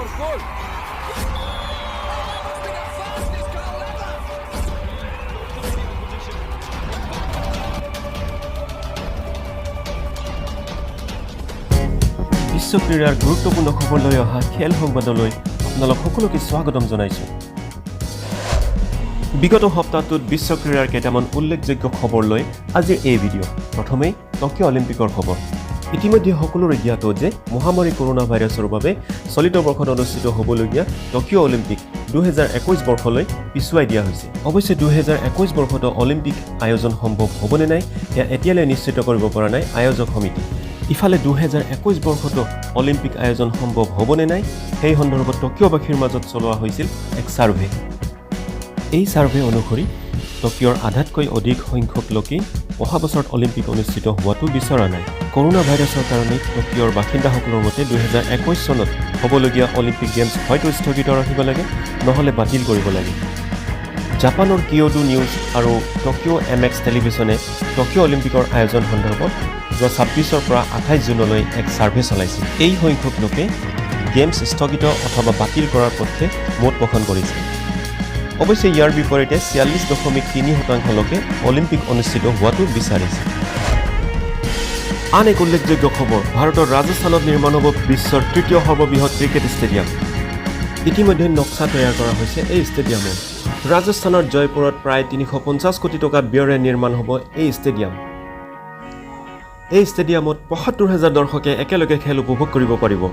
was good. বিশ্ব ক্ৰীড়াৰ গুৰুত্বপূৰ্ণ খবৰ লৈ অহা খেল সংবাদলৈ আপোনালোক সকলোকে স্বাগতম জনাইছোঁ। বিগত সপ্তাহটোত বিশ্ব ক্ৰীড়াৰ কেইটামান উল্লেখযোগ্য খবৰ লৈ আজিৰ এই ভিডিঅ'। প্ৰথমেই টকিঅ' অলিম্পিকৰ খবৰ। ইতিমধ্যে সকলোৰে জ্ঞাত যে মহামাৰী কৰোনা ভাইৰাছৰ বাবে চলিত বৰ্ষত অনুষ্ঠিত হ'বলগীয়া টকিঅ' অলিম্পিক 2021 বৰ্ষলৈ পিছুৱাই দিয়া হৈছে। অৱশ্যে 2021 বৰ্ষতো অলিম্পিক আয়োজন সম্ভৱ হ'বনে নাই সেয়া এতিয়ালৈ নিশ্চিত কৰিব পৰা নাই আয়োজক সমিতি। ইফালে 2021 বৰ্ষতো অলিম্পিক আয়োজন সম্ভৱ হ'বনে নাই সেই সন্দৰ্ভত টকিঅ'বাসীৰ মাজত চলোৱা হৈছিল এক ছাৰ্ভে। এই ছাৰ্ভে অনুসৰি টকিঅ'ৰ আধাতকৈ অধিক সংখ্যক লোকে অহা বছৰত অলিম্পিক অনুষ্ঠিত হোৱাটো বিচৰা নাই। কৰোনা ভাইৰাছৰ কাৰণে টকিঅ'ৰ বাসিন্দাসকলৰ মতে 2021 চনত হ'বলগীয়া অলিম্পিক গেমছ হয়তো স্থগিত ৰাখিব লাগে, নহ'লে বাতিল কৰিব লাগে। জাপানৰ কিয়োটো নিউজ আৰু টকিঅ' MX টেলিভিছনে টকিঅ' অলিম্পিকৰ আয়োজন সন্দৰ্ভত যোৱা 26 পৰা 28 জুনলৈ এক ছাৰ্ভে চলাইছিল। এই সংখ্যক লোকে গেমছ স্থগিত অথবা বাতিল কৰাৰ পক্ষে মত পোষণ কৰিছিল। অৱশ্যে ইয়াৰ বিপৰীতে 46.3% লোকে অলিম্পিক অনুষ্ঠিত হোৱাটো বিচাৰিছে। আন এক উল্লেখযোগ্য খবৰ, ভাৰতৰ ৰাজস্থানত নিৰ্মাণ হ'ব বিশ্বৰ তৃতীয় সৰ্ববৃহৎ ক্ৰিকেট ষ্টেডিয়াম। ইতিমধ্যে নক্সা তৈয়াৰ কৰা হৈছে এই ষ্টেডিয়ামৰ। ৰাজস্থানৰ জয়পুৰত প্ৰায় 350 কোটি টকা ব্যয়েৰে নিৰ্মাণ হ'ব এই ষ্টেডিয়াম। এই ষ্টেডিয়ামত ৭৫,000 দৰ্শকে একেলগে খেল উপভোগ কৰিব পাৰিব।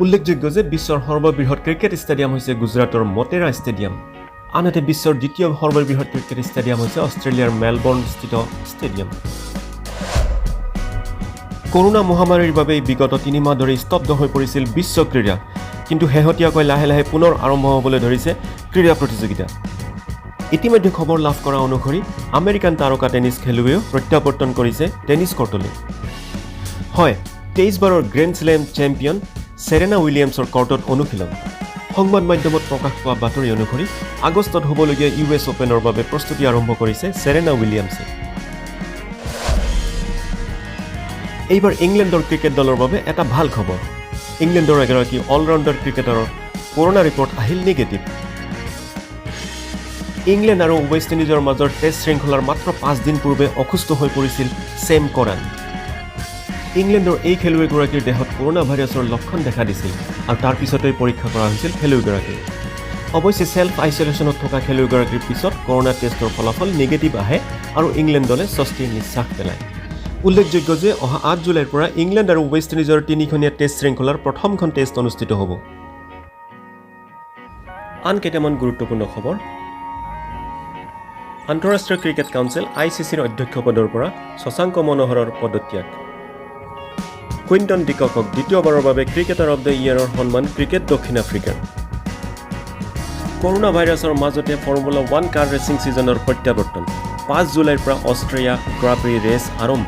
উল্লেখযোগ্য যে বিশ্বৰ সৰ্ববৃহৎ ক্ৰিকেট ষ্টেডিয়াম হৈছে গুজৰাটৰ মটেৰা ষ্টেডিয়াম। আনহাতে বিশ্বৰ দ্বিতীয় সৰ্ববৃহৎ ক্ৰিকেট ষ্টেডিয়াম হৈছে অষ্ট্ৰেলিয়াৰ মেলবৰ্ণস্থিত ষ্টেডিয়াম। কৰোনা মহামাৰীৰ বাবে বিগত 3 মাহ ধৰি স্তব্ধ হৈ পৰিছিল বিশ্ব ক্ৰীড়া, কিন্তু শেহতীয়াকৈ লাহে লাহে পুনৰ আৰম্ভ হ'বলৈ ধৰিছে ক্ৰীড়া প্ৰতিযোগিতা। ইতিমধ্যে খবৰ লাভ কৰা অনুসৰি আমেৰিকান তাৰকা টেনিছ খেলুৱৈও প্ৰত্যাৱৰ্তন কৰিছে টেনিছ কৰ্টলৈ। হয়, 23 বাৰৰ গ্ৰেণ্ড শ্লেম চেম্পিয়ন সেৰেনা উইলিয়ামছৰ কৰ্টত অনুশীলন। সংবাদ মাধ্যমত প্ৰকাশ পোৱা বাতৰি অনুসৰি আগষ্টত হ'বলগীয়া US অপেনৰ বাবে প্ৰস্তুতি আৰম্ভ কৰিছে সেৰেনা উইলিয়ামছে। এইবাৰ ইংলেণ্ডৰ ক্ৰিকেট দলৰ বাবে এটা ভাল খবৰ। ইংলেণ্ডৰ এগৰাকী অলৰাউণ্ডাৰ ক্ৰিকেটাৰৰ কৰোনা ৰিপৰ্ট আহিল নিগেটিভ। ইংলেণ্ড আৰু ৱেষ্ট ইণ্ডিজৰ মাজৰ টেষ্ট শৃংখলাৰ মাত্ৰ 5 দিন পূৰ্বে অসুস্থ হৈ পৰিছিল ছেম কৰান। ইংলেণ্ডৰ এই খেলুৱৈগৰাকীৰ দেহত কৰোনা ভাইৰাছৰ লক্ষণ দেখা দিছিল আৰু তাৰ পিছতেই পৰীক্ষা কৰা হৈছিল খেলুৱৈগৰাকীৰ। অৱশ্যে ছেল্ফ আইচলেশ্যনত থকা খেলুৱৈগৰাকীৰ পিছত কৰোনা টেষ্টৰ ফলাফল নিগেটিভ আহে আৰু ইংলেণ্ড দলে স্বস্তিৰ নিশ্বাস পেলায়। উল্লেখযোগ্য যে অহা 8 জুলাইৰ পৰা ইংলেণ্ড আৰু ৱেষ্ট ইণ্ডিজৰ 3খনীয়া টেষ্ট শৃংখলাৰ প্ৰথমখন টেষ্ট অনুষ্ঠিত হ'ব। আন কেইটামান গুৰুত্বপূৰ্ণ খবৰ। আন্তঃৰাষ্ট্ৰীয় ক্ৰিকেট কাউন্সিল ICCৰ অধ্যক্ষ পদৰ পৰা শশাংক মনোহৰৰ পদত্যাগ। কুইণ্টন ডিককক দ্বিতীয়বাৰৰ বাবে ক্ৰিকেটাৰ অৱ দ্য ইয়েৰৰ সন্মান ক্ৰিকেট দক্ষিণ আফ্ৰিকাৰ। কৰোনা ভাইৰাছৰ মাজতে ফৰ্মুলা 1 কাৰ ৰেচিং ছিজনৰ প্ৰত্যাৱৰ্তন। 5 জুলাইৰ পৰা অষ্ট্ৰেলিয়া গ্ৰাঁ প্ৰি ৰেচ আৰম্ভ।